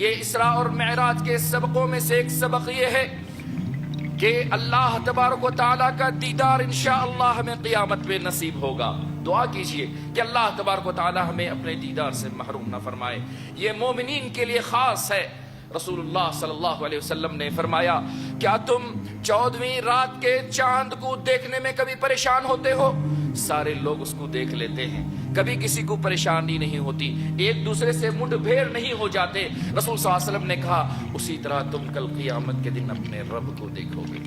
یہ اسراء اور معراج کے سبقوں میں سے ایک سبق یہ ہے کہ اللہ تبارک و تعالیٰ کا دیدار انشاءاللہ ہمیں قیامت میں نصیب ہوگا۔ دعا کیجئے کہ اللہ تبارک و تعالیٰ ہمیں اپنے دیدار سے محروم نہ فرمائے۔ یہ مومنین کے لیے خاص ہے۔ رسول اللہ صلی اللہ علیہ وسلم نے فرمایا، کیا تم 14ویں رات کے چاند کو دیکھنے میں کبھی پریشان ہوتے ہو؟ سارے لوگ اس کو دیکھ لیتے ہیں، کبھی کسی کو پریشانی نہیں ہوتی، ایک دوسرے سے مڈ بھیڑ نہیں ہو جاتے۔ رسول صلی اللہ علیہ وسلم نے کہا اسی طرح تم کل قیامت کے دن اپنے رب کو دیکھو گے۔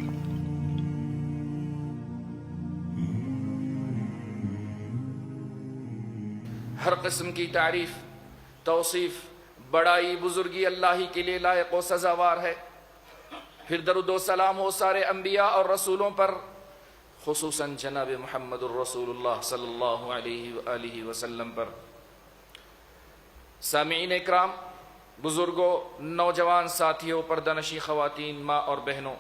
ہر قسم کی تعریف، توصیف، بڑائی، بزرگی اللہ ہی کے لیے لائق و سزاوار ہے۔ پھر درود و سلام ہو سارے انبیاء اور رسولوں پر، خصوصاً جناب محمد الرسول اللہ صلی اللہ علیہ وآلہ وسلم پر۔ سامعین اکرام، بزرگوں، نوجوان ساتھیوں، پردہ نشین خواتین، ماں اور بہنوں،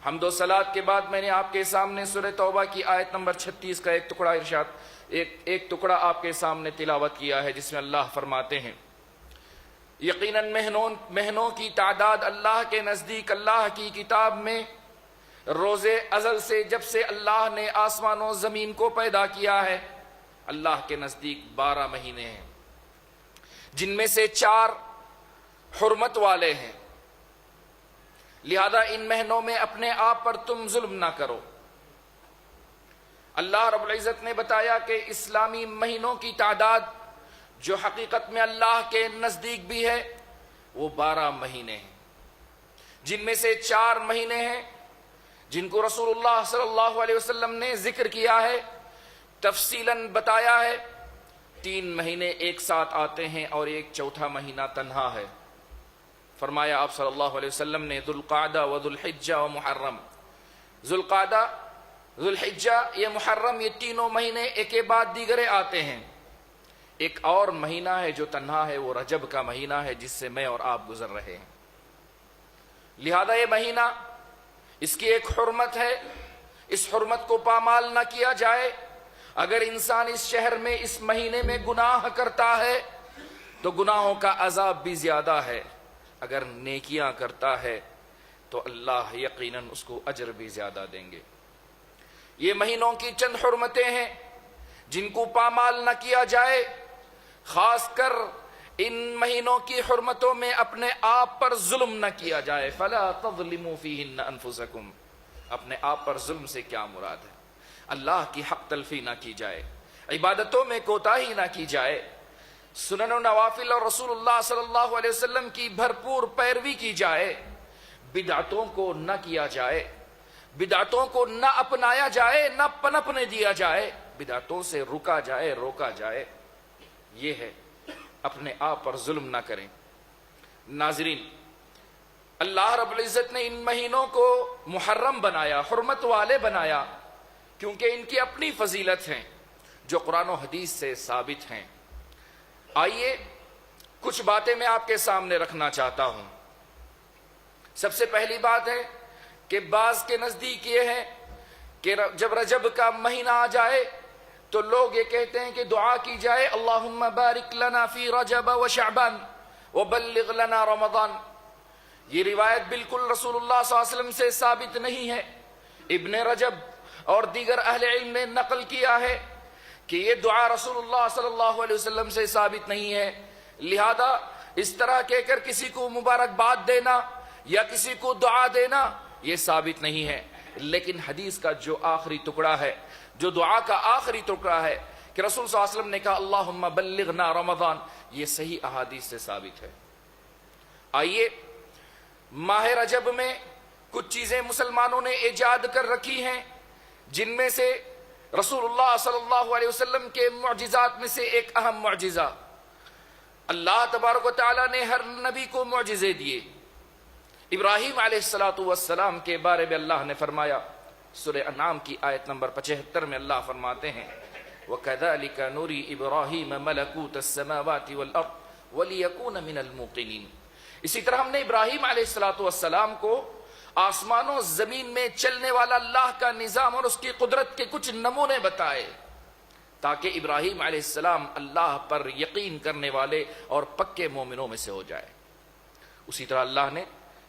حمد و صلات کے بعد میں نے آپ کے سامنے سورہ توبہ کی آیت نمبر 36 کا ایک ٹکڑا آپ کے سامنے تلاوت کیا ہے، جس میں اللہ فرماتے ہیں، یقیناً مہینوں کی تعداد اللہ کے نزدیک اللہ کی کتاب میں روز ازل سے، جب سے اللہ نے آسمان و زمین کو پیدا کیا ہے، اللہ کے نزدیک 12 مہینے ہیں، جن میں سے 4 حرمت والے ہیں، لہذا ان مہینوں میں اپنے آپ پر تم ظلم نہ کرو۔ اللہ رب العزت نے بتایا کہ اسلامی مہینوں کی تعداد جو حقیقت میں اللہ کے نزدیک بھی ہے وہ 12 مہینے ہیں، جن میں سے 4 مہینے ہیں جن کو رسول اللہ صلی اللہ علیہ وسلم نے ذکر کیا ہے، تفصیلاً بتایا ہے۔ 3 مہینے ایک ساتھ آتے ہیں اور ایک چوتھا مہینہ تنہا ہے۔ فرمایا آپ صلی اللہ علیہ وسلم نے، ذوالقعدہ و ذوالحجہ و محرم، ذوالقعدہ، ذوالحجہ، یہ محرم، یہ تینوں مہینے ایک کے بعد دیگرے آتے ہیں۔ ایک اور مہینہ ہے جو تنہا ہے، وہ رجب کا مہینہ ہے، جس سے میں اور آپ گزر رہے ہیں۔ لہذا یہ مہینہ، اس کی ایک حرمت ہے، اس حرمت کو پامال نہ کیا جائے۔ اگر انسان اس شہر میں اس مہینے میں گناہ کرتا ہے تو گناہوں کا عذاب بھی زیادہ ہے، اگر نیکیاں کرتا ہے تو اللہ یقیناً اس کو اجر بھی زیادہ دیں گے۔ یہ مہینوں کی چند حرمتیں ہیں جن کو پامال نہ کیا جائے۔ خاص کر ان مہینوں کی حرمتوں میں اپنے آپ پر ظلم نہ کیا جائے۔ فَلَا تَظْلِمُوا فِيهِنَّ أَنفُسَكُمْ، اپنے آپ پر ظلم سے کیا مراد ہے؟ اللہ کی حق تلفی نہ کی جائے، عبادتوں میں کوتاہی نہ کی جائے، سنن و نوافل اور رسول اللہ صلی اللہ علیہ وسلم کی بھرپور پیروی کی جائے، بدعتوں کو نہ کیا جائے، بدعتوں کو نہ اپنایا جائے، نہ پنپنے دیا جائے، بدعتوں سے روکا جائے۔ یہ ہے اپنے آپ پر ظلم نہ کریں۔ ناظرین، اللہ رب العزت نے ان مہینوں کو محرم بنایا، حرمت والے بنایا، کیونکہ ان کی اپنی فضیلت ہیں جو قرآن و حدیث سے ثابت ہیں۔ آئیے کچھ باتیں میں آپ کے سامنے رکھنا چاہتا ہوں۔ سب سے پہلی بات ہے کہ بعض کے نزدیک یہ ہے کہ جب رجب کا مہینہ آ جائے تو لوگ یہ کہتے ہیں کہ دعا کی جائے، اللہم بارک لنا فی رجب و شعبان وبلغ لنا رمضان۔ یہ روایت بالکل رسول اللہ صلی اللہ علیہ وسلم سے ثابت نہیں ہے۔ ابن رجب اور دیگر اہل علم نے نقل کیا ہے کہ یہ دعا رسول اللہ صلی اللہ علیہ وسلم سے ثابت نہیں ہے، لہذا اس طرح کہہ کر کسی کو مبارکباد دینا یا کسی کو دعا دینا یہ ثابت نہیں ہے۔ لیکن حدیث کا جو آخری ٹکڑا ہے، جو دعا کا آخری ٹکڑا ہے کہ رسول صلی اللہ علیہ وسلم نے کہا اللہم بلغنا رمضان، یہ صحیح احادیث سے ثابت ہے۔ آئیے ماہ رجب میں کچھ چیزیں مسلمانوں نے ایجاد کر رکھی ہیں، جن میں سے رسول اللہ صلی اللہ علیہ وسلم کے معجزات میں سے ایک اہم معجزہ، اللہ تبارک و تعالیٰ نے ہر نبی کو معجزے دیے۔ ابراہیم علیہ السلام کے بارے میں اللہ نے فرمایا، سورہ انعام کی آیت نمبر 75 میں اللہ فرماتے ہیں، وَكَذَلِكَ نُرِي إِبْرَاهِيمَ مَلَكُوتَ السَّمَاوَاتِ وَالْأَرْضِ وَلِيَكُونَ مِنَ الْمُوقِنِينَ۔ اسی طرح ہم نے ابراہیم علیہ السلام کو آسمان و زمین میں چلنے والا اللہ کا نظام اور اس کی قدرت کے کچھ نمونے بتائے، تاکہ ابراہیم علیہ السلام اللہ پر یقین کرنے والے اور پکے مومنوں میں سے ہو جائے۔ اسی طرح اللہ نے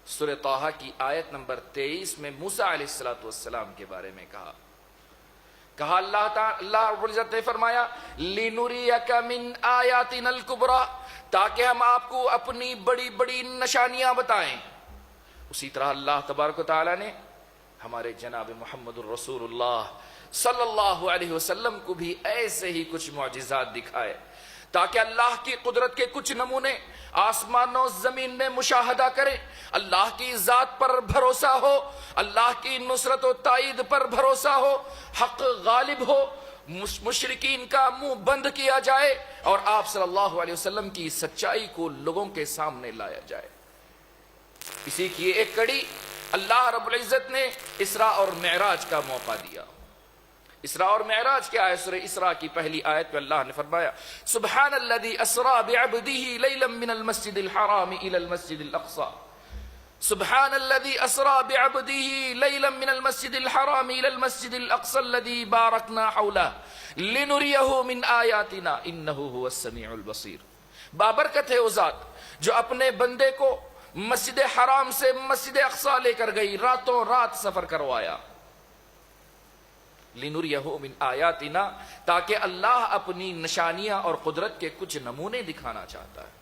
سورہ طٰہٰ کی آیت نمبر 23 میں موسیٰ علیہ السلام کے بارے میں کہا اللہ رب العزت نے فرمایا لِنُرِيَكَ مِنْ آیَاتِنَا الْكُبْرَى، تاکہ ہم آپ کو اپنی بڑی بڑی نشانیاں بتائیں۔ اسی طرح اللہ تبارک و تعالیٰ نے ہمارے جناب محمد الرسول اللہ صلی اللہ علیہ وسلم کو بھی ایسے ہی کچھ معجزات دکھائے، تاکہ اللہ کی قدرت کے کچھ نمونے آسمان و زمین میں مشاہدہ کریں، اللہ کی ذات پر بھروسہ ہو، اللہ کی نصرت و تائید پر بھروسہ ہو، حق غالب ہو، مشرکین کا منہ بند کیا جائے اور آپ صلی اللہ علیہ وسلم کی سچائی کو لوگوں کے سامنے لایا جائے۔ اسی کی ایک کڑی اللہ رب العزت نے اسراء اور معراج کا موقع دیا۔ اسراء اور معراج کیا ہے؟ سورہ اسراء کی پہلی آیت پہ اللہ نے فرمایا سبحان الذی اسرا بعبدہ لیلا من المسجد الحرام الى المسجد الاقصى، سبحان الذي اسرا بعبده ليلا من المسجد الحرام الى المسجد الاقصى الذي باركنا حوله لنريه من آياتنا انه هو السميع البصير۔ بابرکت ہے وہ ذات جو اپنے بندے کو مسجد حرام سے مسجد اقصی لے کر گئی، راتوں رات سفر کروایا، لنريه من آیاتنا، تاکہ اللہ اپنی نشانیاں اور قدرت کے کچھ نمونے دکھانا چاہتا ہے۔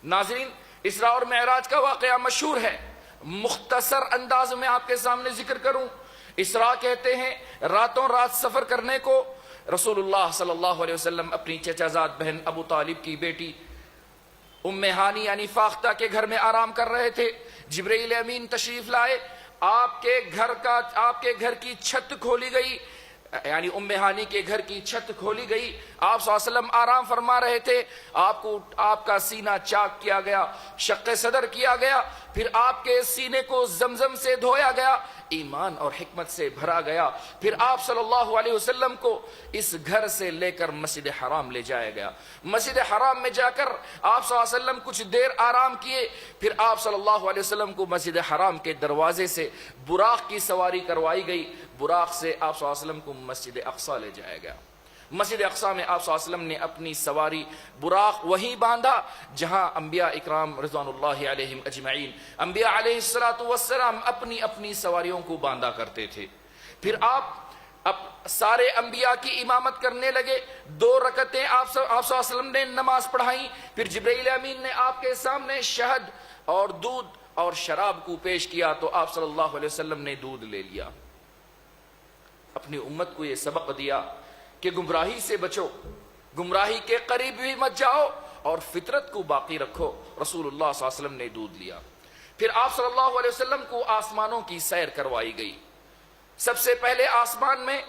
ناظرین، اسراء اور معراج کا واقعہ مشہور ہے، مختصر انداز میں آپ کے سامنے ذکر کروں۔ اسراء کہتے ہیں راتوں رات سفر کرنے کو۔ رسول اللہ صلی اللہ علیہ وسلم اپنی چچا زاد بہن ابو طالب کی بیٹی ام ہانی یعنی فاختہ کے گھر میں آرام کر رہے تھے۔ جبرائیل امین تشریف لائے، آپ کے گھر کی چھت کھولی گئی، یعنی ام ہانی کے گھر کی چھت کھولی گئی، آپ صلی اللہ علیہ وسلم آرام فرما رہے تھے، آپ کا سینہ چاک کیا گیا، شق صدر کیا گیا، پھر آپ کے سینے کو زمزم سے دھویا گیا، ایمان اور حکمت سے بھرا گیا، پھر آپ صلی اللہ علیہ وسلم کو اس گھر سے لے کر مسجد حرام لے جایا گیا۔ مسجد حرام میں جا کر آپ صلی اللہ علیہ وسلم کچھ دیر آرام کیے، پھر آپ صلی اللہ علیہ وسلم کو مسجد حرام کے دروازے سے براق کی سواری کروائی گئی، براق سے آپ صلی اللہ علیہ وسلم کو مسجد اقصی لے جایا گیا۔ مسجد اقصی میں آپ صلی اللہ علیہ وسلم نے اپنی سواری براق وہیں باندھا جہاں انبیاء اکرام رضوان اللہ علیہم اجمعین، انبیاء علیہ السلام اپنی اپنی سواریوں کو باندھا کرتے تھے۔ پھر آپ سارے انبیاء کی امامت کرنے لگے، 2 رکعتیں آپ صلی اللہ علیہ وسلم نے نماز پڑھائیں، پھر جبرائیل امین نے آپ کے سامنے شہد اور دودھ اور شراب کو پیش کیا تو آپ صلی اللہ علیہ وسلم نے دودھ لے لیا۔ اپنی امت کو یہ سبق دیا کہ گمراہی سے بچو، گمراہی کے قریب بھی مت جاؤ اور فطرت کو باقی رکھو۔ رسول اللہ صلی اللہ علیہ وسلم نے دودھ لیا۔ پھر آپ صلی اللہ علیہ وسلم کو آسمانوں کی سیر کروائی گئی۔ سب سے پہلے آسمان میں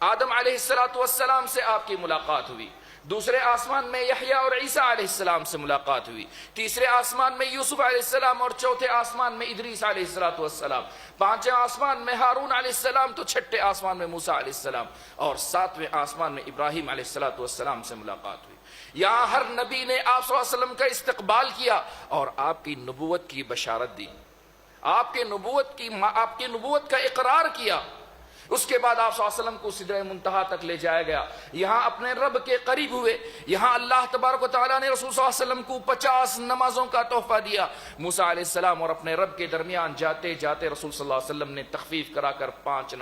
آدم علیہ السلام سے آپ کی ملاقات ہوئی، دوسرے آسمان میں یحییٰ اور عیسیٰ علیہ السلام سے ملاقات ہوئی، تیسرے آسمان میں یوسف علیہ السلام اور چوتھے آسمان میں ادریس علیہ السلام، پانچویں آسمان میں ہارون علیہ السلام تو چھٹے آسمان میں موسیٰ علیہ السلام اور ساتویں آسمان میں ابراہیم علیہ السلام سے ملاقات ہوئی۔ یہاں ہر نبی نے آپ صلی اللہ علیہ وسلم کا استقبال کیا اور آپ کی نبوت کی بشارت دی، آپ کی نبوت کا اقرار کیا۔ اس کے بعد آپ صلی اللہ علیہ وسلم کو سدرہ منتہا تک لے جایا گیا، یہاں اپنے رب کے قریب ہوئے، یہاں اللہ تبارک و تعالیٰ نے رسول صلی اللہ علیہ وسلم کو 50 نمازوں کا تحفہ دیا۔ موسیٰ علیہ السلام اور اپنے رب کے درمیان جاتے جاتے رسول صلی اللہ علیہ وسلم نے تخفیف کرا کر 5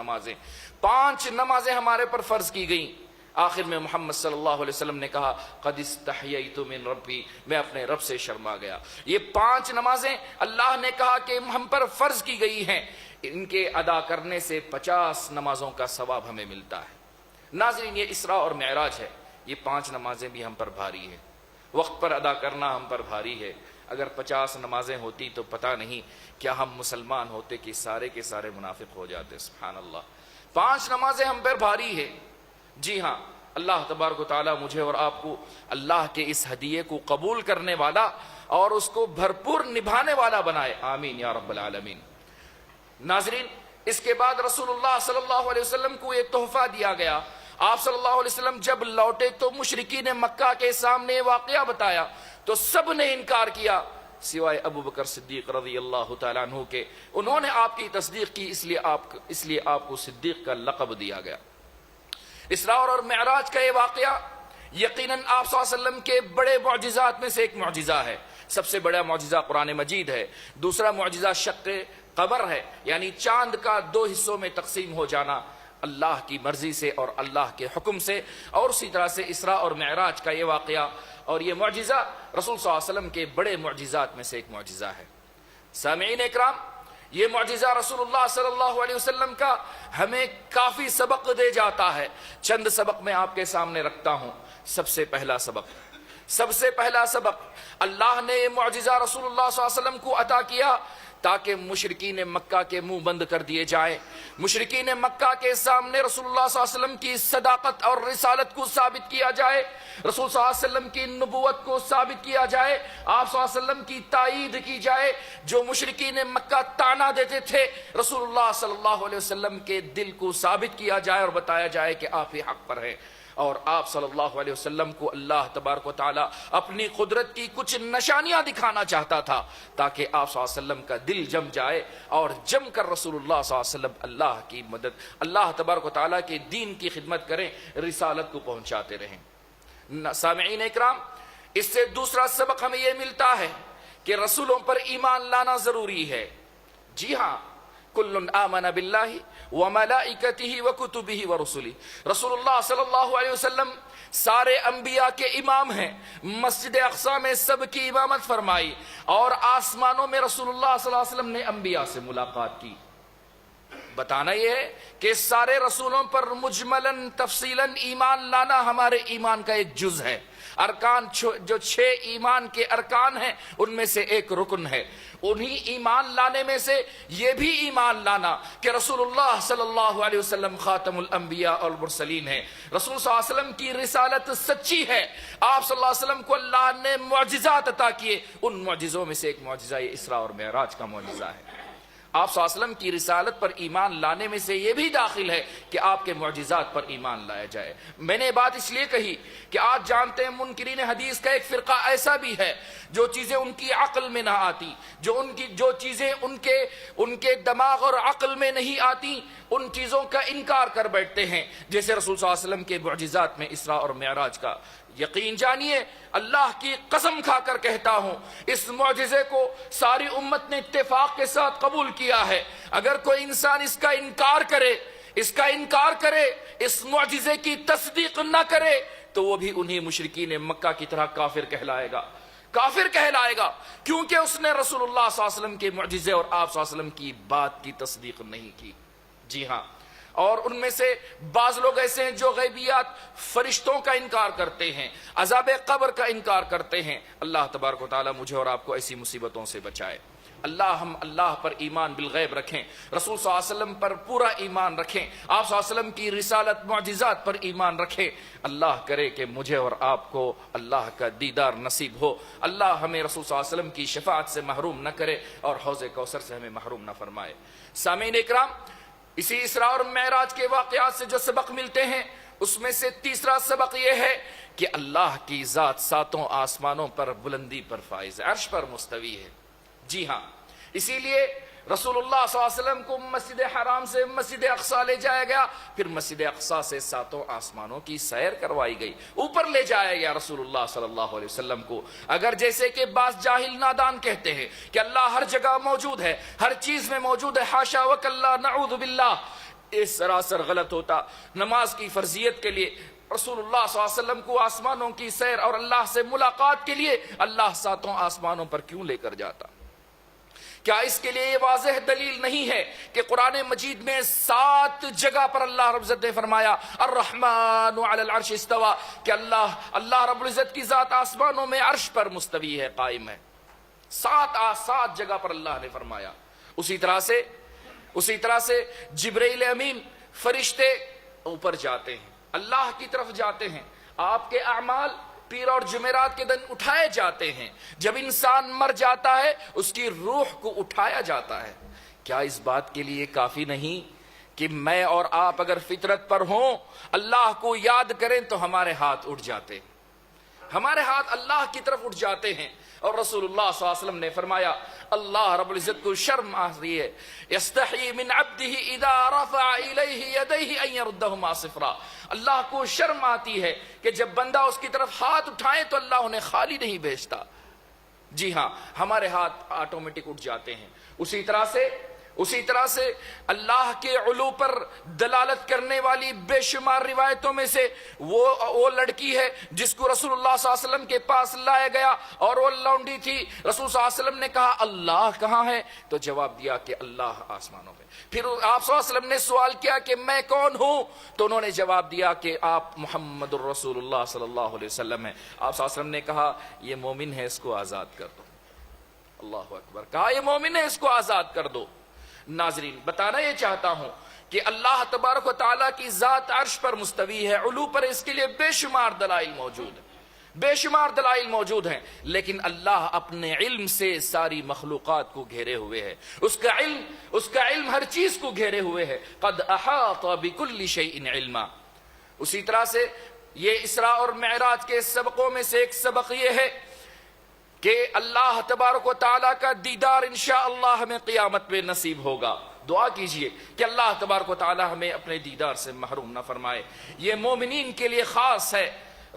نمازیں ہمارے پر فرض کی گئیں۔ آخر میں محمد صلی اللہ علیہ وسلم نے کہا قد استحییت من ربی، میں اپنے رب سے شرما گیا۔ یہ 5 نمازیں اللہ نے کہا کہ ہم پر فرض کی گئی ہیں، ان کے ادا کرنے سے 50 نمازوں کا ثواب ہمیں ملتا ہے۔ ناظرین، یہ اسراء اور معراج ہے، یہ 5 نمازیں بھی ہم پر بھاری ہیں، وقت پر ادا کرنا ہم پر بھاری ہے۔ اگر 50 نمازیں ہوتی تو پتہ نہیں کیا ہم مسلمان ہوتے کہ سارے کے سارے منافق ہو جاتے۔ سبحان اللہ، 5 نمازیں ہم پر بھاری ہے۔ جی ہاں، اللہ تبارک و تعالیٰ مجھے اور آپ کو اللہ کے اس ہدیے کو قبول کرنے والا اور اس کو بھرپور نبھانے والا بنائے، آمین یا رب العالمین۔ ناظرین، اس کے بعد رسول اللہ صلی اللہ علیہ وسلم کو ایک تحفہ دیا گیا۔ آپ صلی اللہ علیہ وسلم جب لوٹے تو مشرکین مکہ کے سامنے واقعہ بتایا تو سب نے انکار کیا سوائے ابو بکر صدیق رضی اللہ تعالیٰ عنہ کے، انہوں نے آپ کی تصدیق کی، اس لیے آپ کو صدیق کا لقب دیا گیا۔ اسراء اور معراج کا یہ واقعہ یقیناً آپ صلی اللہ علیہ وسلم کے بڑے معجزات میں سے ایک معجزہ ہے۔ سب سے بڑا معجزہ قرآن مجید ہے. دوسرا معجزہ شق قمر ہے، یعنی چاند کا 2 حصوں میں تقسیم ہو جانا اللہ کی مرضی سے اور اللہ کے حکم سے. اور اسی طرح سے اسراء اور معراج کا یہ واقعہ اور یہ معجزہ رسول صلی اللہ علیہ وسلم کے بڑے معجزات میں سے ایک معجزہ ہے. سامعین اکرام، یہ معجزہ رسول اللہ صلی اللہ علیہ وسلم کا ہمیں کافی سبق دے جاتا ہے. چند سبق میں آپ کے سامنے رکھتا ہوں. سب سے پہلا سبق اللہ نے یہ معجزہ رسول اللہ صلی اللہ علیہ وسلم کو عطا کیا تاکہ مشرکین مکہ کے منہ بند کر دیے جائیں. مشرکین مکہ کے سامنے رسول اللہ صلی اللہ علیہ وسلم کی صداقت اور رسالت کو ثابت کیا جائے، رسول صلی اللہ علیہ وسلم کی نبوت کو ثابت کیا جائے، آپ صلی اللہ علیہ وسلم کی تائید کی جائے. جو مشرکین مکہ طعنہ دیتے تھے، رسول اللہ صلی اللہ علیہ وسلم کے دل کو ثابت کیا جائے اور بتایا جائے کہ آپ ہی حق پر ہیں. اور آپ صلی اللہ علیہ وسلم کو اللہ تبارک و تعالی اپنی قدرت کی کچھ نشانیاں دکھانا چاہتا تھا تاکہ آپ صلی اللہ علیہ وسلم کا دل جم جائے اور جم کر رسول اللہ صلی اللہ علیہ وسلم اللہ کی مدد، اللہ تبارک و تعالی کے دین کی خدمت کریں، رسالت کو پہنچاتے رہیں. سامعین اکرام، اس سے دوسرا سبق ہمیں یہ ملتا ہے کہ رسولوں پر ایمان لانا ضروری ہے. جی ہاں، کل آمن باللہ وملائکتہ وکتبہ ورسلہ. رسول اللہ صلی اللہ علیہ وسلم سارے انبیاء کے امام ہیں. مسجد اقصی میں سب کی امامت فرمائی اور آسمانوں میں رسول اللہ صلی اللہ علیہ وسلم نے انبیاء سے ملاقات کی. بتانا یہ ہے کہ سارے رسولوں پر مجملاً تفصیلاً ایمان لانا ہمارے ایمان کا ایک جز ہے. ارکان جو 6 ایمان کے ارکان ہیں ان میں سے ایک رکن ہے. انہی ایمان لانے میں سے یہ بھی ایمان لانا کہ رسول اللہ صلی اللہ علیہ وسلم خاتم الانبیاء والمرسلین ہیں. رسول صلی اللہ علیہ وسلم کی رسالت سچی ہے. آپ صلی اللہ علیہ وسلم کو اللہ نے معجزات عطا کیے. ان معجزوں میں سے ایک معجزہ یہ اسراء اور معراج کا معجزہ ہے. آپ صلی اللہ علیہ وسلم کی رسالت پر ایمان لانے میں سے یہ بھی داخل ہے کہ آپ کے معجزات پر ایمان لایا جائے. میں نے بات اس لیے کہی کہ آج جانتے ہیں منکرین حدیث کا ایک فرقہ ایسا بھی ہے جو چیزیں ان کی عقل میں نہ آتی، جو چیزیں ان کے دماغ اور عقل میں نہیں آتی، ان چیزوں کا انکار کر بیٹھتے ہیں. جیسے رسول صلی اللہ علیہ وسلم کے معجزات میں اسراء اور معراج کا. یقین جانیے، اللہ کی قسم کھا کر کہتا ہوں، اس معجزے کو ساری امت نے اتفاق کے ساتھ قبول کیا ہے. اگر کوئی انسان اس کا انکار کرے، اس معجزے کی تصدیق نہ کرے، تو وہ بھی انہی مشرکین مکہ کی طرح کافر کہلائے گا، کیونکہ اس نے رسول اللہ صلی اللہ علیہ وسلم کے معجزے اور آپ صلی اللہ علیہ وسلم کی بات کی تصدیق نہیں کی. جی ہاں، اور ان میں سے بعض لوگ ایسے ہیں جو غیبیات، فرشتوں کا انکار کرتے ہیں، عذاب قبر کا انکار کرتے ہیں. اللہ تبارک و تعالی مجھے اور آپ کو ایسی مصیبتوں سے بچائے. ہم اللہ پر ایمان بالغیب رکھیں، رسول صلی اللہ علیہ وسلم پر پورا ایمان رکھیں، آپ صلی اللہ علیہ وسلم کی رسالت معجزات پر ایمان رکھیں. اللہ کرے کہ مجھے اور آپ کو اللہ کا دیدار نصیب ہو. اللہ ہمیں رسول صلی اللہ علیہ وسلم کی شفاعت سے محروم نہ کرے اور حوض کوثر سے ہمیں محروم نہ فرمائے. سامعین اکرام، اسی اسراء اور معراج کے واقعات سے جو سبق ملتے ہیں اس میں سے تیسرا سبق یہ ہے کہ اللہ کی ذات 7 آسمانوں پر بلندی پر فائز ہے، عرش پر مستوی ہے. جی ہاں، اسی لیے رسول اللہ صلی اللہ علیہ وسلم کو مسجد حرام سے مسجد اقصی لے جایا گیا، پھر مسجد اقصی سے 7 آسمانوں کی سیر کروائی گئی، اوپر لے جایا گیا رسول اللہ صلی اللہ علیہ وسلم کو. اگر جیسے کہ بعض جاہل نادان کہتے ہیں کہ اللہ ہر جگہ موجود ہے، ہر چیز میں موجود ہے، حاشا وکلا نعوذ باللہ، اس سراسر غلط ہوتا. نماز کی فرضیت کے لیے رسول اللہ صلی اللہ علیہ وسلم کو آسمانوں کی سیر اور اللہ سے ملاقات کے لیے اللہ 7 آسمانوں پر کیوں لے کر جاتا؟ کیا اس کے لیے یہ واضح دلیل نہیں ہے کہ قرآن مجید میں 7 جگہ پر اللہ رب العزت نے فرمایا الرحمن علی العرش استوى، کہ اللہ رب العزت کی ذات آسمانوں میں عرش پر مستوی ہے، قائم ہے. 7 جگہ پر اللہ نے فرمایا. اسی طرح سے جبرائیل امین فرشتے اوپر جاتے ہیں، اللہ کی طرف جاتے ہیں. آپ کے اعمال پیر اور جمعرات کے دن اٹھائے جاتے ہیں. جب انسان مر جاتا ہے اس کی روح کو اٹھایا جاتا ہے. کیا اس بات کے لیے کافی نہیں کہ میں اور آپ اگر فطرت پر ہوں، اللہ کو یاد کریں تو ہمارے ہاتھ اٹھ جاتے ہیں، ہمارے ہاتھ اللہ کی طرف اٹھ جاتے ہیں. اور رسول اللہ صلی اللہ علیہ وسلم نے فرمایا اللہ رب العزت کو شرم آتی ہے، یستحی من عبدہ اذا رفع الیہ یدیہ ان یردہما صفرا. اللہ کو شرم آتی ہے کہ جب بندہ اس کی طرف ہاتھ اٹھائے تو اللہ انہیں خالی نہیں بھیجتا. جی ہاں، ہمارے ہاتھ آٹومیٹک اٹھ جاتے ہیں۔ اسی طرح سے اللہ کے علو پر دلالت کرنے والی بے شمار روایتوں میں سے وہ لڑکی ہے جس کو رسول اللہ صلی اللہ علیہ وسلم کے پاس لایا گیا اور وہ لونڈی تھی۔ رسول صلی اللہ علیہ وسلم نے کہا اللہ کہاں ہے؟ تو جواب دیا کہ اللہ آسمانوں میں۔ پھر آپ صلی اللہ علیہ وسلم نے سوال کیا کہ میں کون ہوں؟ تو انہوں نے جواب دیا کہ آپ محمد الرسول اللہ صلی اللہ علیہ وسلم ہیں۔ آپ صلی اللہ علیہ وسلم نے کہا یہ مومن ہے، اس کو آزاد کر دو۔ اللہ اکبر، کہا یہ مومن ہے، اس کو آزاد کر دو۔ ناظرین، بتانا یہ چاہتا ہوں کہ اللہ تبارک و تعالیٰ کی ذات عرش پر مستوی ہے، علو پر اس کے لیے بے شمار دلائل موجود ہیں، بے شمار دلائل موجود ہیں، لیکن اللہ اپنے علم سے ساری مخلوقات کو گھیرے ہوئے ہے۔ اس کا علم ہر چیز کو گھیرے ہوئے ہے۔ قد احاط بكل شيء علما۔ اسی طرح سے یہ اسراء اور معراج کے سبقوں میں سے ایک سبق یہ ہے کہ اللہ تبارک و تعالیٰ کا دیدار انشاءاللہ ہمیں قیامت میں نصیب ہوگا۔ دعا کیجئے کہ اللہ تبارک و تعالیٰ ہمیں اپنے دیدار سے محروم نہ فرمائے۔ یہ مومنین کے لیے خاص ہے۔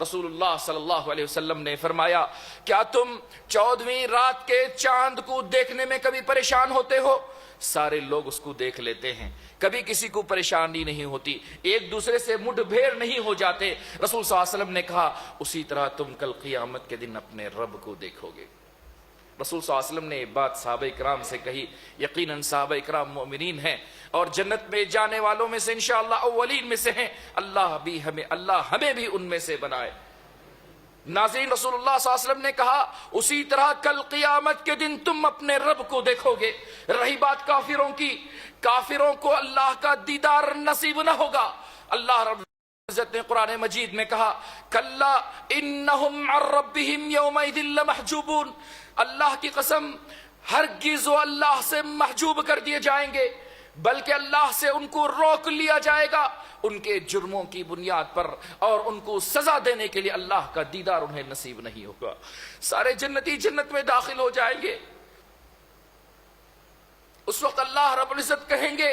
رسول اللہ صلی اللہ علیہ وسلم نے فرمایا کیا تم 14ویں رات کے چاند کو دیکھنے میں کبھی پریشان ہوتے ہو؟ سارے لوگ اس کو دیکھ لیتے ہیں، کبھی کسی کو پریشانی نہیں ہوتی، ایک دوسرے سے مٹھ بھیڑ نہیں ہو جاتے۔ رسول صلی اللہ علیہ وسلم نے کہا اسی طرح تم کل قیامت کے دن اپنے رب کو دیکھو گے۔ رسول صلی اللہ علیہ وسلم نے یہ بات صحابہ اکرام سے کہی۔ یقیناً صحابہ اکرام مومنین ہیں اور جنت میں جانے والوں میں سے انشاءاللہ اولین میں سے ہیں۔ اللہ ہمیں بھی ان میں سے بنائے۔ ناظرین، رسول اللہ صلی اللہ علیہ وسلم نے کہا اسی طرح کل قیامت کے دن تم اپنے رب کو دیکھو گے۔ رہی بات کافروں کی، کافروں کو اللہ کا دیدار نصیب نہ ہوگا۔ اللہ رب العزت نے قرآن مجید میں کہا کلا انہم عن ربہم یومئذ لمحجوبون۔ اللہ کی قسم ہرگز وہ اللہ سے محجوب کر دیے جائیں گے، بلکہ اللہ سے ان کو روک لیا جائے گا ان کے جرموں کی بنیاد پر، اور ان کو سزا دینے کے لیے اللہ کا دیدار انہیں نصیب نہیں ہوگا۔ سارے جنتی جنت میں داخل ہو جائیں گے۔ اس وقت اللہ رب العزت کہیں گے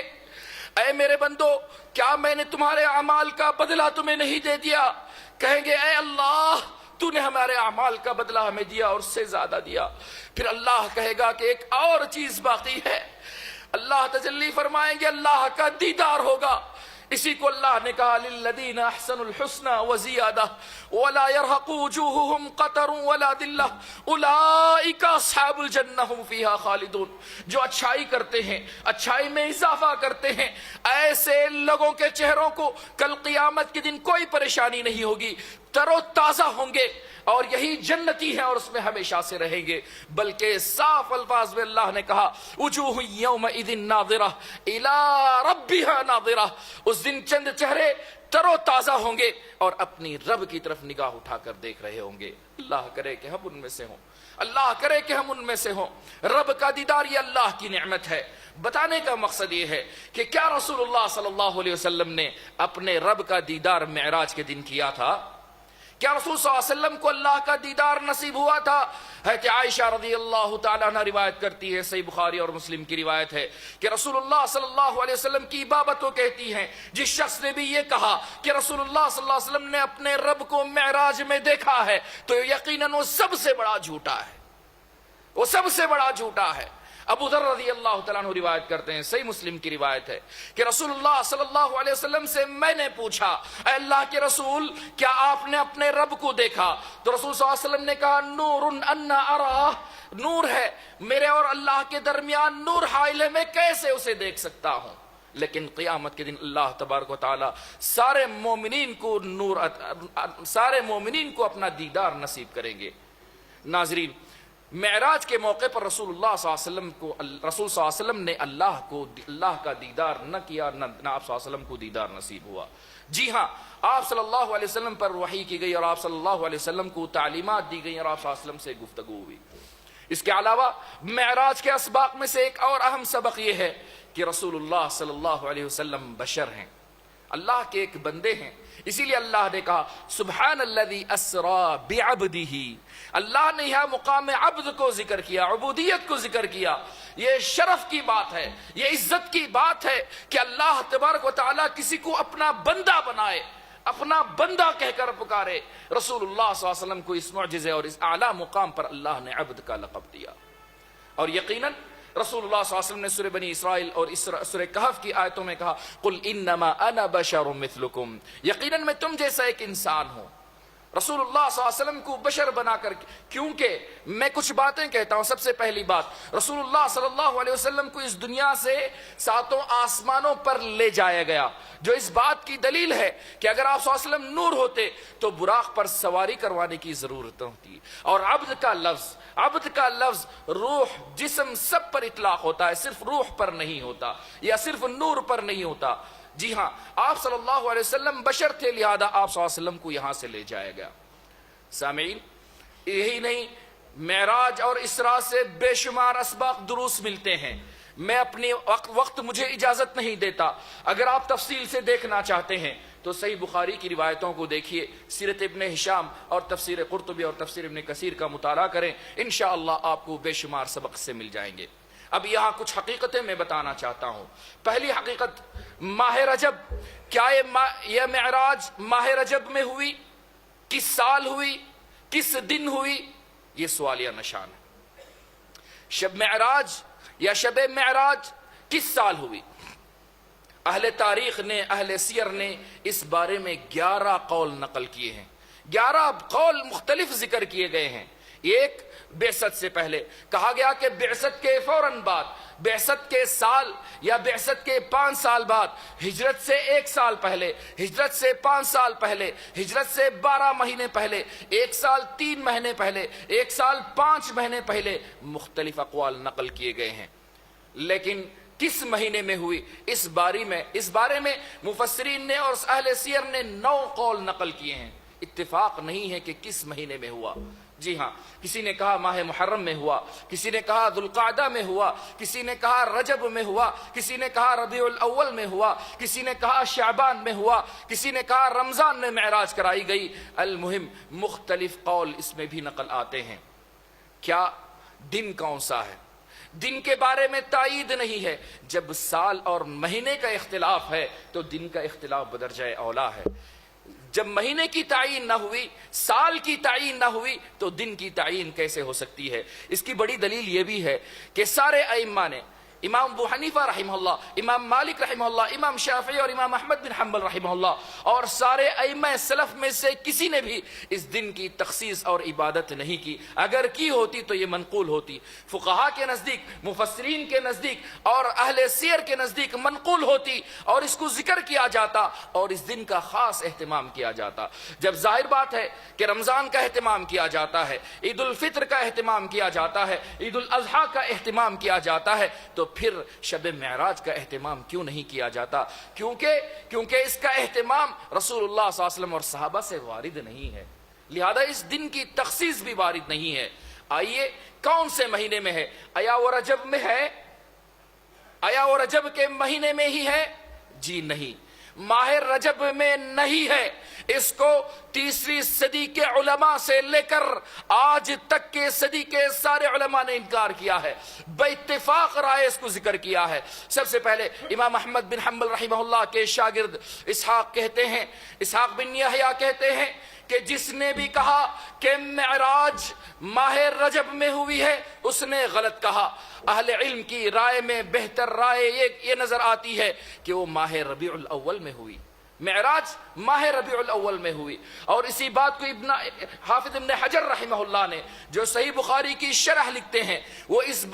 اے میرے بندو، کیا میں نے تمہارے اعمال کا بدلہ تمہیں نہیں دے دیا؟ کہیں گے اے اللہ، تو نے ہمارے اعمال کا بدلہ ہمیں دیا اور اس سے زیادہ دیا۔ پھر اللہ کہے گا کہ ایک اور چیز باقی ہے۔ اللہ تجلی فرمائیں گے اللہ کا دیدار ہوگا۔ اسی کو اللہ نے کہا للذین احسنوا الحسنى وزیادہ ولا يرهق وجوههم قتر ولا ذلہ اولئک اصحاب الجنہ هم فیہا خالدون۔ جو اچھائی کرتے ہیں، اچھائی میں اضافہ کرتے ہیں، ایسے لوگوں کے چہروں کو کل قیامت کے دن کوئی پریشانی نہیں ہوگی، تر و تازہ ہوں گے اور یہی جنتی ہیں اور اس میں ہمیشہ سے رہیں گے۔ بلکہ صاف الفاظ میں اللہ نے کہا وجوہ یومئذ ناظرہ الی ربها ناظرہ۔ اس دن چند چہرے تر و تازہ ہوں گے اور اپنی رب کی طرف نگاہ اٹھا کر دیکھ رہے ہوں گے۔ اللہ کرے کہ ہم ان میں سے ہوں، اللہ کرے کہ ہم ان میں سے ہوں۔ رب کا دیدار یہ اللہ کی نعمت ہے۔ بتانے کا مقصد یہ ہے کہ کیا رسول اللہ صلی اللہ علیہ وسلم نے اپنے رب کا دیدار معراج کے دن کیا تھا؟ کیا رسول صلی اللہ علیہ وسلم کو اللہ کا دیدار نصیب ہوا تھا؟ حضرت عائشہ رضی اللہ تعالیٰ عنہ روایت کرتی ہے، صحیح بخاری اور مسلم کی روایت ہے کہ رسول اللہ صلی اللہ علیہ وسلم کی بابت وہ کہتی ہیں جس شخص نے بھی یہ کہا کہ رسول اللہ صلی اللہ علیہ وسلم نے اپنے رب کو معراج میں دیکھا ہے تو یقیناً وہ سب سے بڑا جھوٹا ہے، وہ سب سے بڑا جھوٹا ہے۔ ابو ذر رضی اللہ تعالیٰ عنہ روایت کرتے ہیں، صحیح مسلم کی روایت ہے کہ رسول اللہ صلی اللہ علیہ وسلم سے میں نے پوچھا اے اللہ کے رسول کیا آپ نے اپنے رب کو دیکھا؟ تو رسول صلی اللہ علیہ وسلم نے کہا نور انا اراہ، نور ہے میرے اور اللہ کے درمیان، نور حائل ہے، میں کیسے اسے دیکھ سکتا ہوں؟ لیکن قیامت کے دن اللہ تبارک و تعالی سارے مومنین کو اپنا دیدار نصیب کریں گے۔ ناظرین، معراج کے موقع پر رسول اللہ صلی اللہ علیہ وسلم نے اللہ کا دیدار نہ کیا، نہ آپ صلی اللہ علیہ وسلم کو دیدار نصیب ہوا۔ جی ہاں، آپ صلی اللہ علیہ وسلم پر وحی کی گئی اور آپ صلی اللہ علیہ وسلم کو تعلیمات دی گئی اور آپ صلی اللہ علیہ وسلم سے گفتگو ہوئی۔ اس کے علاوہ معراج کے اسباق میں سے ایک اور اہم سبق یہ ہے کہ رسول اللہ صلی اللہ علیہ وسلم بشر ہیں، اللہ کے ایک بندے ہیں۔ اسی لیے اللہ نے کہا سبحان الذی اسری بعبدہ۔ اللہ نے یہاں مقام عبد کو ذکر کیا، عبودیت کو ذکر کیا۔ یہ شرف کی بات ہے، یہ عزت کی بات ہے کہ اللہ تبارک و تعالیٰ کسی کو اپنا بندہ بنائے، اپنا بندہ کہہ کر پکارے. رسول اللہ صلی اللہ علیہ وسلم کو اس معجزے اور اس اعلیٰ مقام پر اللہ نے عبد کا لقب دیا. اور یقیناً رسول اللہ صلی اللہ علیہ وسلم نے سورہ بنی اسرائیل اور سورہ کہف کی آیتوں میں کہا قل انما انا بشر مثلکم، یقیناً میں تم جیسا ایک انسان ہوں. رسول اللہ صلی اللہ علیہ وسلم کو بشر بنا کر، کیونکہ میں کچھ باتیں کہتا ہوں. سب سے پہلی بات، رسول اللہ صلی اللہ علیہ وسلم کو اس دنیا سے 7 آسمانوں پر لے جایا گیا، جو اس بات کی دلیل ہے کہ اگر آپ صلی اللہ علیہ وسلم نور ہوتے تو براق پر سواری کروانے کی ضرورت ہوتی. اور عبد کا لفظ روح جسم سب پر اطلاق ہوتا ہے، صرف روح پر نہیں ہوتا یا صرف نور پر نہیں ہوتا. جی ہاں، آپ صلی اللہ علیہ وسلم بشر تھے، لہذا آپ صلی اللہ علیہ وسلم کو یہاں سے لے جایا گیا. سامعین، یہی نہیں، معراج اور اسراء سے بے شمار اسباق دروس ملتے ہیں. میں اپنی وقت مجھے اجازت نہیں دیتا. اگر آپ تفصیل سے دیکھنا چاہتے ہیں تو صحیح بخاری کی روایتوں کو دیکھیے، سیرت ابن ہشام اور تفسیر قرطبی اور تفسیر ابن کثیر کا مطالعہ کریں، انشاءاللہ آپ کو بے شمار سبق سے مل جائیں گے. اب یہاں کچھ حقیقتیں میں بتانا چاہتا ہوں. پہلی حقیقت، ماہ رجب. کیا یہ معراج ماہ رجب میں ہوئی؟ کس سال ہوئی؟ کس دن ہوئی؟ یہ سوالیہ نشان ہے. شب معراج یا شب معراج کس سال ہوئی؟ اہل تاریخ نے، اہل سیر نے اس بارے میں 11 قول نقل کیے ہیں. 11 قول مختلف ذکر کیے گئے ہیں. ایک، بعثت سے پہلے کہا گیا کہ بعثت کے فوراً بعد، بعثت کے سال یا بعثت کے 5 سال بعد، ہجرت سے 1 سال پہلے، ہجرت سے 5 سال پہلے، ہجرت سے 12 مہینے پہلے، 1 سال 3 مہینے پہلے، 1 سال 5 مہینے پہلے. مختلف اقوال نقل کیے گئے ہیں. لیکن کس مہینے میں ہوئی، اس بارے میں مفسرین نے اور اہل سیر نے 9 قول نقل کیے ہیں. اتفاق نہیں ہے کہ کس مہینے میں ہوا. جی ہاں، کسی نے کہا ماہ محرم میں ہوا، کسی نے کہا ذوالقعدہ میں ہوا، کسی نے کہا رجب میں ہوا، کسی نے کہا ربیع الاول میں ہوا، کسی نے کہا شعبان میں ہوا، کسی نے کہا رمضان میں معراج کرائی گئی. المہم مختلف قول اس میں بھی نقل آتے ہیں. کیا دن کون سا ہے؟ دن کے بارے میں تائید نہیں ہے. جب سال اور مہینے کا اختلاف ہے تو دن کا اختلاف بدرجہ اولا ہے. جب مہینے کی تعین نہ ہوئی، سال کی تعین نہ ہوئی، تو دن کی تعین کیسے ہو سکتی ہے؟ اس کی بڑی دلیل یہ بھی ہے کہ سارے ائمہ نے، امام ابو حنیفہ رحمہ اللہ، امام مالک رحمہ اللہ، امام شافعی اور امام احمد بن حنبل رحمہ اللہ، اور سارے ائمہ سلف میں سے کسی نے بھی اس دن کی تخصیص اور عبادت نہیں کی. اگر کی ہوتی تو یہ منقول ہوتی. فقہا کے نزدیک، مفسرین کے نزدیک اور اہل سیر کے نزدیک منقول ہوتی اور اس کو ذکر کیا جاتا اور اس دن کا خاص اہتمام کیا جاتا. جب ظاہر بات ہے کہ رمضان کا اہتمام کیا جاتا ہے، عید الفطر کا اہتمام کیا جاتا ہے، عید الاضحیٰ کا اہتمام کیا جاتا ہے، تو پھر شب معراج کا اہتمام کیوں نہیں کیا جاتا؟ کیونکہ اس کا اہتمام رسول اللہ صلی اللہ علیہ وسلم اور صحابہ سے وارد نہیں ہے، لہذا اس دن کی تخصیص بھی وارد نہیں ہے. آئیے کون سے مہینے میں ہے؟ آیا وہ رجب میں ہے؟ آیا وہ رجب کے مہینے میں ہی ہے؟ جی نہیں، ماہ رجب میں نہیں ہے. اس کو 3 صدی کے علماء سے لے کر آج تک کے صدی کے سارے علماء نے انکار کیا ہے، بے اتفاق رائے اس کو ذکر کیا ہے. سب سے پہلے امام احمد بن حنبل رحمہ اللہ کے شاگرد اسحاق بن یحییٰ کہتے ہیں کہ جس نے بھی کہا کہ معراج ماہ رجب میں ہوئی ہے اس نے غلط کہا. اہل علم کی رائے میں بہتر رائے یہ نظر آتی ہے کہ وہ ماہ ربیع الاول میں ہوئی. معراج ماہ ربیع الاول میں ہوئی. اور اسی بات کو حافظ ابن حجر رحمہ اللہ نے جو صحیح بخاری کی شرح لکھتے ہیں، وہ اس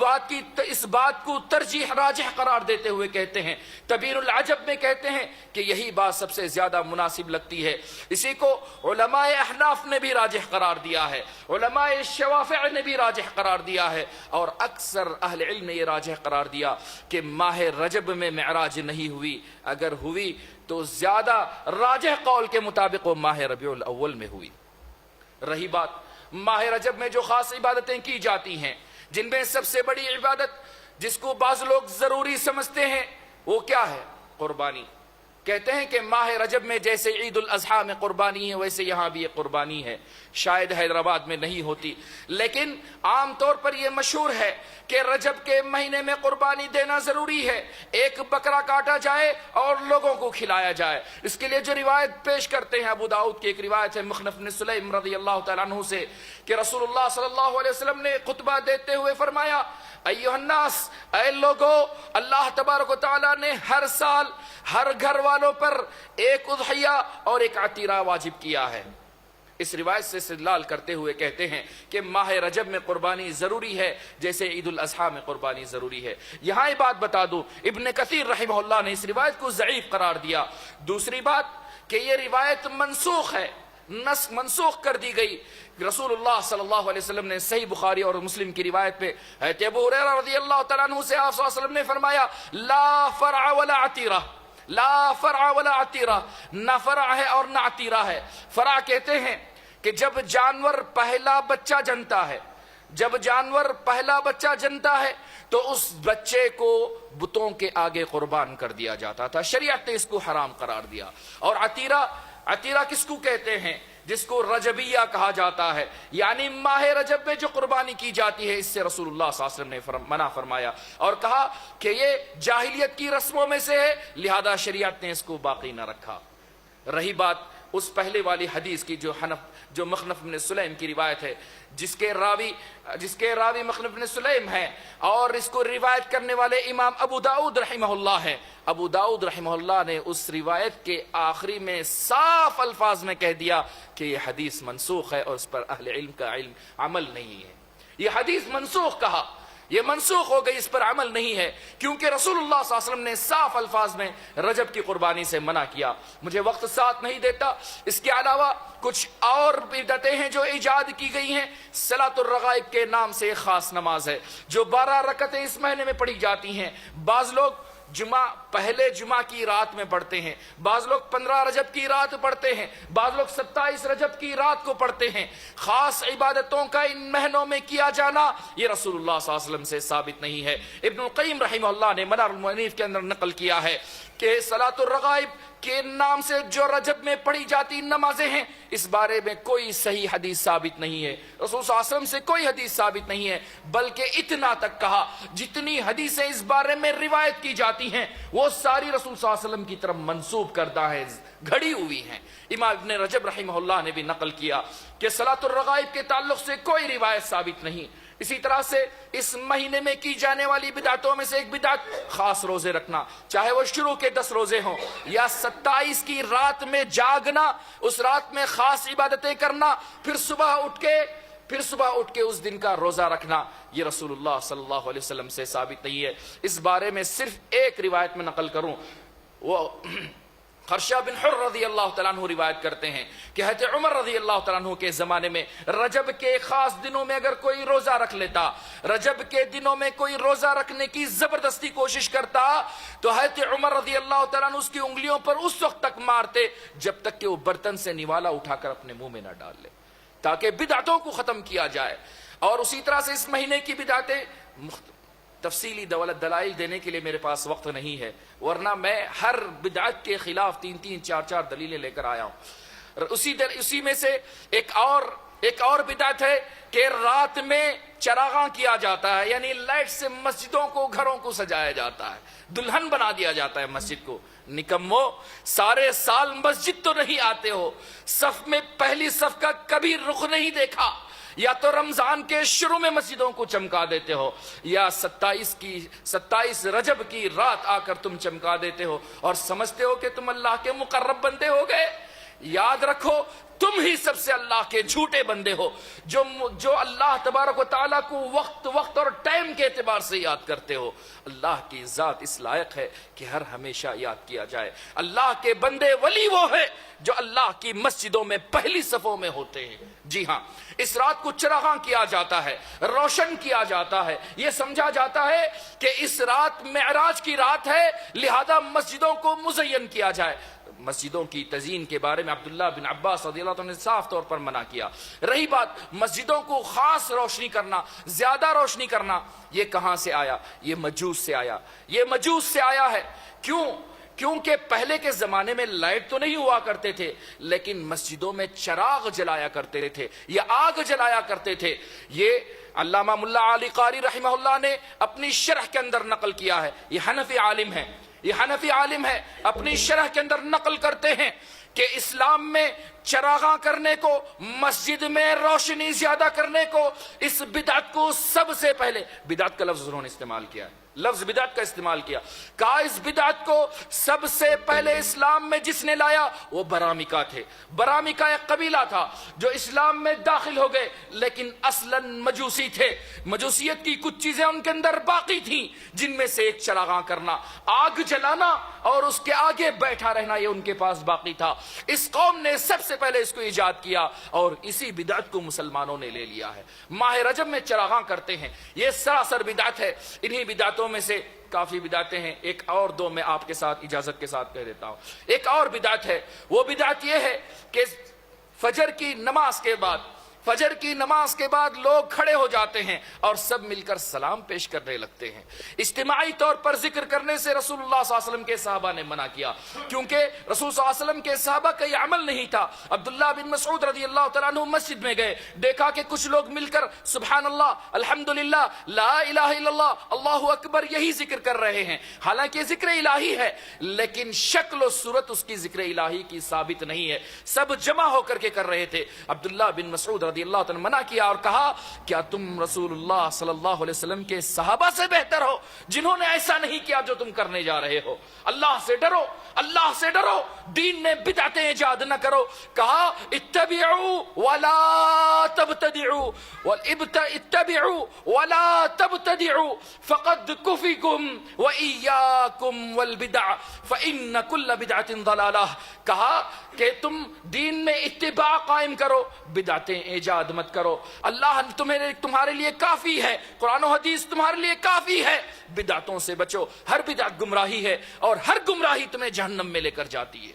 بات کو ترجیح راجح قرار دیتے ہوئے کہتے ہیں، تبیین العجب میں کہتے ہیں کہ یہی بات سب سے زیادہ مناسب لگتی ہے. اسی کو علماء احناف نے بھی راجح قرار دیا ہے، علماء شوافع نے بھی راجح قرار دیا ہے، اور اکثر اہل علم نے یہ راجح قرار دیا کہ ماہ رجب میں معراج نہیں ہوئی. اگر ہوئی تو زیادہ راجح قول کے مطابق وہ ماہ ربیع الاول میں ہوئی. رہی بات ماہ رجب میں جو خاص عبادتیں کی جاتی ہیں، جن میں سب سے بڑی عبادت جس کو بعض لوگ ضروری سمجھتے ہیں وہ کیا ہے؟ قربانی. کہتے ہیں کہ ماہ رجب میں جیسے عید الاضحیٰ میں قربانی ہے ویسے یہاں بھی یہ قربانی ہے. شاید حیدرآباد میں نہیں ہوتی، لیکن عام طور پر یہ مشہور ہے کہ رجب کے مہینے میں قربانی دینا ضروری ہے. ایک بکرا کاٹا جائے اور لوگوں کو کھلایا جائے. اس کے لیے جو روایت پیش کرتے ہیں ابو داؤد کی ایک روایت ہے مخنف بن سلیم رضی اللہ تعالیٰ عنہ سے کہ رسول اللہ صلی اللہ علیہ وسلم نے خطبہ دیتے ہوئے فرمایا، ایھا الناس، اے لوگو، اللہ تبارک و تعالیٰ نے ہر سال ہر گھر والوں پر ایک اضحیہ اور ایک عطیرہ واجب کیا ہے. اس روایت سے استدلال کرتے ہوئے کہتے ہیں کہ ماہ رجب میں قربانی ضروری ہے جیسے عید الاضحیٰ میں قربانی ضروری ہے. یہاں یہ بات بتا دوں، ابن کثیر رحمہ اللہ نے اس روایت کو ضعیف قرار دیا. دوسری بات کہ یہ روایت منسوخ ہے، منسوخ کر دی گئی. رسول اللہ صلی اللہ علیہ وسلم نے صحیح بخاری اور مسلم کی روایت پہ حضرت ابو ہریرہ رضی اللہ تعالیٰ عنہ سے آپ صلی اللہ علیہ وسلم نے فرمایا، لا فرع ولا عتیرہ، لا فرع ولا عتیرہ، نہ فرع ہے اور نہ عتیرہ ہے. فرع کہتے ہیں کہ جب جانور پہلا بچہ جنتا ہے، جب جانور پہلا بچہ جنتا ہے تو اس بچے کو بتوں کے آگے قربان کر دیا جاتا تھا. شریعت نے اس کو حرام قرار دیا. اور عتیرہ، عتیرہ کس کو کہتے ہیں؟ جس کو رجبیہ کہا جاتا ہے، یعنی ماہ رجب میں جو قربانی کی جاتی ہے. اس سے رسول اللہ صلی اللہ علیہ وسلم نے منع فرمایا اور کہا کہ یہ جاہلیت کی رسموں میں سے ہے، لہذا شریعت نے اس کو باقی نہ رکھا. رہی بات اس پہلے والی حدیث کی جو مخنف بن سلیم کی روایت ہے، جس کے راوی مخنف بن سلیم ہیں اور اس کو روایت کرنے والے امام ابو داؤد رحمہ اللہ ہیں. ابو داؤد رحمہ اللہ نے اس روایت کے آخری میں صاف الفاظ میں کہہ دیا کہ یہ حدیث منسوخ ہے اور اس پر اہل علم کا عمل نہیں ہے. یہ حدیث منسوخ کہا، یہ منسوخ ہو گئی، اس پر عمل نہیں ہے، کیونکہ رسول اللہ صلی اللہ علیہ وسلم نے صاف الفاظ میں رجب کی قربانی سے منع کیا. مجھے وقت ساتھ نہیں دیتا. اس کے علاوہ کچھ اور بدعتیں ہیں جو ایجاد کی گئی ہیں. صلاۃ الرغائب کے نام سے ایک خاص نماز ہے جو 12 رکعتیں اس مہینے میں پڑھی جاتی ہیں. بعض لوگ پہلے جمعہ کی رات میں پڑھتے ہیں، بعض لوگ 15 رجب کی رات پڑھتے ہیں، بعض لوگ 27 رجب کی رات کو پڑھتے ہیں. خاص عبادتوں کا ان مہینوں میں کیا جانا یہ رسول اللہ صلی اللہ علیہ وسلم سے ثابت نہیں ہے. ابن القیم رحمہ اللہ نے منار المنیف کے اندر نقل کیا ہے کہ صلاۃ الرغائب کے نام سے جو رجب میں پڑھی جاتی نمازیں ہیں، اس بارے میں کوئی صحیح حدیث ثابت نہیں ہے. رسول صلی اللہ علیہ وسلم سے کوئی حدیث ثابت نہیں ہے، بلکہ اتنا تک کہا جتنی حدیثیں اس بارے میں روایت کی جاتی ہیں وہ ساری رسول صلی اللہ علیہ وسلم کی طرف منسوب کردہ ہیں، گھڑی ہوئی ہیں. امام ابن رجب رحمہ اللہ نے بھی نقل کیا کہ صلاۃ الرغائب کے تعلق سے کوئی روایت ثابت نہیں. اسی طرح سے اس مہینے میں کی جانے والی بدعتوں میں سے ایک بدعت خاص روزے رکھنا، چاہے وہ شروع کے 10 روزے ہوں یا 27 کی رات میں جاگنا، اس رات میں خاص عبادتیں کرنا، پھر صبح اٹھ کے اس دن کا روزہ رکھنا. یہ رسول اللہ صلی اللہ علیہ وسلم سے ثابت نہیں ہے. اس بارے میں صرف ایک روایت میں نقل کروں، وہ خرشہ بن حر رضی اللہ تعالیٰ عنہ روایت کرتے ہیں کہ حضرت عمر رضی اللہ تعالیٰ عنہ کے زمانے میں رجب کے خاص دنوں میں اگر کوئی روزہ رکھ لیتا، رجب کے دنوں میں کوئی روزہ رکھنے کی زبردستی کوشش کرتا تو حضرت عمر رضی اللہ تعالیٰ عنہ اس کی انگلیوں پر اس وقت تک مارتے جب تک کہ وہ برتن سے نوالا اٹھا کر اپنے منہ میں نہ ڈال لے، تاکہ بدعتوں کو ختم کیا جائے. اور اسی طرح سے اس مہینے کی بدعتیں تفصیلی دلائل دینے کے لیے میرے پاس وقت نہیں ہے، ورنہ میں ہر بدعت کے خلاف 3 4 دلیلیں لے کر آیا ہوں. اسی میں سے ایک اور بدعت ہے کہ رات میں چراغاں کیا جاتا ہے، یعنی لائٹ سے مسجدوں کو، گھروں کو سجایا جاتا ہے، دلہن بنا دیا جاتا ہے مسجد کو. نکمو، سارے سال مسجد تو نہیں آتے ہو، صف میں پہلی صف کا کبھی رخ نہیں دیکھا، یا تو رمضان کے شروع میں مسجدوں کو چمکا دیتے ہو یا 27 رجب کی رات آ کر تم چمکا دیتے ہو اور سمجھتے ہو کہ تم اللہ کے مقرب بندے ہو گئے. یاد رکھو تم ہی سب سے اللہ کے جھوٹے بندے ہو جو اللہ تبارک و تعالیٰ کو وقت اور ٹائم کے اعتبار سے یاد کرتے ہو. اللہ کی ذات اس لائق ہے کہ ہر ہمیشہ یاد کیا جائے. اللہ کے بندے ولی وہ ہے جو اللہ کی مسجدوں میں پہلی صفوں میں ہوتے ہیں. جی ہاں، اس رات کو چراغاں کیا جاتا ہے، روشن کیا جاتا ہے. یہ سمجھا جاتا ہے کہ اس رات معراج کی رات ہے، لہذا مسجدوں کو مزین کیا جائے. مسجدوں کی تزیین کے بارے میں عبداللہ بن عباس رضی اللہ عنہ نے صاف طور پر منع کیا. رہی بات مسجدوں کو خاص روشنی کرنا، زیادہ روشنی کرنا، یہ کہاں سے آیا؟ یہ مجوس سے آیا. یہ مجوس سے آیا ہے. کیوں؟ کیونکہ پہلے کے زمانے میں لائٹ تو نہیں ہوا کرتے تھے، لیکن مسجدوں میں چراغ جلایا کرتے تھے یا آگ جلایا کرتے تھے۔ یہ علامہ ملا علی قاری رحمہ اللہ نے اپنی شرح کے اندر نقل کیا ہے، یہ حنفی عالم ہے، اپنی شرح کے اندر نقل کرتے ہیں کہ اسلام میں چراغاں کرنے کو، مسجد میں روشنی زیادہ کرنے کو، اس بدعت کو سب سے پہلے، بدعت کا لفظ انہوں نے استعمال کیا ہے، لفظ بدعت کا استعمال کیا، کہا اس بدعت کو سب سے پہلے اسلام میں جس نے لایا وہ برامکہ تھے۔ برامکہ ایک قبیلہ تھا جو اسلام میں داخل ہو گئے، لیکن اصلاً مجوسی تھے، مجوسیت کی کچھ چیزیں ان کے اندر باقی تھیں، جن میں سے ایک چراغاں کرنا، آگ جلانا اور اس کے آگے بیٹھا رہنا، یہ ان کے پاس باقی تھا۔ اس قوم نے سب سے پہلے اس کو ایجاد کیا اور اسی بدعت کو مسلمانوں نے لے لیا ہے۔ ماہ رجب میں چراغاں کرتے ہیں، یہ سراسر بدعت ہے۔ انہی بدعتوں میں سے کافی بدعتیں ہیں، ایک اور دو میں آپ کے ساتھ اجازت کے ساتھ کہہ دیتا ہوں۔ ایک اور بدعت ہے، وہ بدعت یہ ہے کہ فجر کی نماز کے بعد لوگ کھڑے ہو جاتے ہیں اور سب مل کر سلام پیش کرنے لگتے ہیں۔ اجتماعی طور پر ذکر کرنے سے رسول اللہ صلی اللہ علیہ وسلم کے صحابہ نے منع کیا، کیونکہ رسول صلی اللہ علیہ وسلم کے صحابہ کا یہ عمل نہیں تھا۔ عبداللہ بن مسعود رضی اللہ تعالیٰ عنہ مسجد میں گئے، دیکھا کہ کچھ لوگ مل کر سبحان اللہ، الحمدللہ، لا الہ الا اللہ، اللہ اکبر یہی ذکر کر رہے ہیں۔ حالانکہ ذکر الہی ہے، لیکن شکل و صورت اس کی ذکر الہی کی ثابت نہیں ہے، سب جمع ہو کر کے کر رہے تھے۔ عبداللہ بن مسعود رضی اللہ تعالیٰ منع کیا اور کہا کیا تم رسول اللہ صلی اللہ علیہ وسلم کے صحابہ سے بہتر ہو جنہوں نے ایسا نہیں کیا جو تم کرنے جا رہے ہو؟ اللہ سے ڈرو، اللہ سے ڈرو، دین میں بدعتیں ایجاد نہ کرو۔ کہا اتبعوا ولا تبتدعوا، اتبعوا ولا تبتدعوا فقد کفیکم وإیاکم والبدع فإن کل بدعۃ ضلالہ۔ کہا کہ تم دین میں اتباع قائم کرو، بدعتیں ایجاد مت کرو۔ اللہ تمہارے لیے کافی ہے، قرآن و حدیث تمہارے لیے کافی ہے، بدعتوں سے بچو۔ ہر بدعت گمراہی ہے اور ہر گمراہی تمہیں جہنم میں لے کر جاتی ہے۔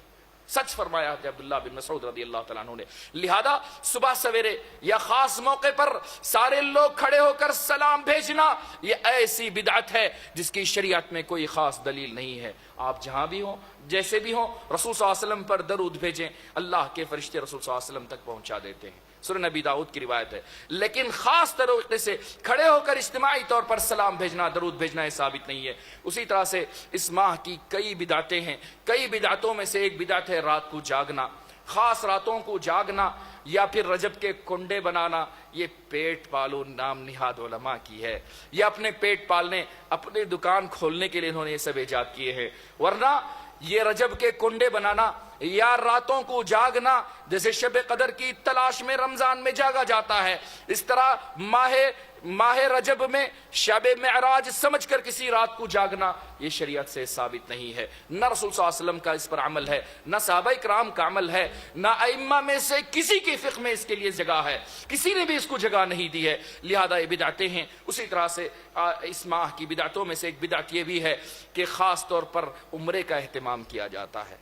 سچ فرمایا ہے عبداللہ بن مسعود رضی اللہ تعالیٰ عنہ نے۔ لہذا صبح سویرے یا خاص موقع پر سارے لوگ کھڑے ہو کر سلام بھیجنا، یہ ایسی بدعت ہے جس کی شریعت میں کوئی خاص دلیل نہیں ہے۔ آپ جہاں بھی ہوں، جیسے بھی ہوں، رسول صلی اللہ علیہ وسلم پر درود بھیجیں، اللہ کے فرشتے رسول صلی اللہ علیہ وسلم تک پہنچا دیتے ہیں۔ سنن نبی داؤد کی روایت ہے، لیکن خاص طریقے سے کھڑے ہو کر اجتماعی طور پر سلام بھیجنا، درود بھیجنا یہ ثابت نہیں ہے۔ اسی طرح سے اس ماہ کی کئی بدعتیں ہیں، کئی بدعتوں میں سے ایک بدعت ہے رات کو جاگنا، خاص راتوں کو جاگنا یا پھر رجب کے کنڈے بنانا۔ یہ پیٹ پالو نام نہاد علماء کی ہے، یہ اپنے پیٹ پالنے، اپنے دکان کھولنے کے لیے انہوں نے یہ سب ایجاد کیے ہیں، ورنہ یہ رجب کے کنڈے بنانا یا راتوں کو جاگنا، جیسے شب قدر کی تلاش میں رمضان میں جاگا جاتا ہے، اس طرح ماہ رجب میں شب معراج سمجھ کر کسی رات کو جاگنا، یہ شریعت سے ثابت نہیں ہے۔ نہ رسول صلی اللہ علیہ وسلم کا اس پر عمل ہے، نہ صحابہ کرام کا عمل ہے، نہ ائمہ میں سے کسی کی فقہ میں اس کے لیے جگہ ہے، کسی نے بھی اس کو جگہ نہیں دی ہے، لہذا یہ بدعتیں ہیں۔ اسی طرح سے اس ماہ کی بدعتوں میں سے ایک بدعت یہ بھی ہے کہ خاص طور پر عمرے کا اہتمام کیا جاتا ہے،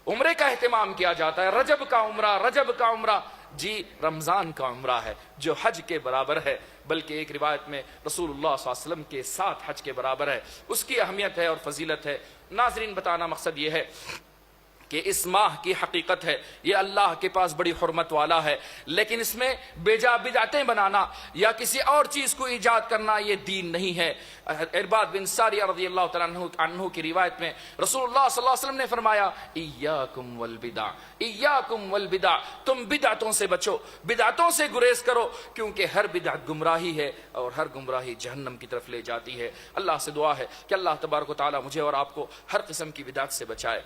عمرے کا اہتمام کیا جاتا ہے۔ رجب کا عمرہ جی رمضان کا عمرہ ہے جو حج کے برابر ہے، بلکہ ایک روایت میں رسول اللہ صلی اللہ علیہ وسلم کے ساتھ حج کے برابر ہے۔ اس کی اہمیت ہے اور فضیلت ہے۔ ناظرین، بتانا مقصد یہ ہے کہ اس ماہ کی حقیقت ہے یہ اللہ کے پاس بڑی حرمت والا ہے، لیکن اس میں بیجا بدعتیں بنانا یا کسی اور چیز کو ایجاد کرنا یہ دین نہیں ہے۔ ارباد بن ساریہ رضی اللہ تعالیٰ عنہ کی روایت میں رسول اللہ صلی اللہ علیہ وسلم نے فرمایا ایاکم والبدع، ایاکم والبدع، تم بدعتوں سے بچو، بدعتوں سے گریز کرو، کیونکہ ہر بدعت گمراہی ہے اور ہر گمراہی جہنم کی طرف لے جاتی ہے۔ اللہ سے دعا ہے کہ اللہ تبارک و تعالیٰ مجھے اور آپ کو ہر قسم کی بدعت سے بچائے،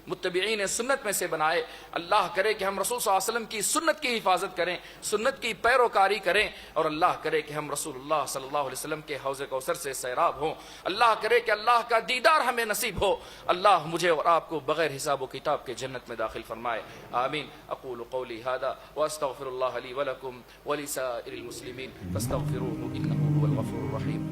متبعین سنت میں سے بنائے۔ اللہ کرے کہ ہم رسول صلی اللہ علیہ وسلم کی سنت کی حفاظت کریں، سنت کی پیروکاری کریں، اور اللہ کرے کہ ہم رسول اللہ صلی اللہ علیہ وسلم کے حوض کوثر سے سیراب ہوں۔ اللہ کرے کہ اللہ کا دیدار ہمیں نصیب ہو۔ اللہ مجھے اور آپ کو بغیر حساب و کتاب کے جنت میں داخل فرمائے، آمین۔ اقول قولی ھذا واستغفر اللہ لی ولکم ولسائر المسلمین فاستغفروہ انہ هو الغفور الرحیم۔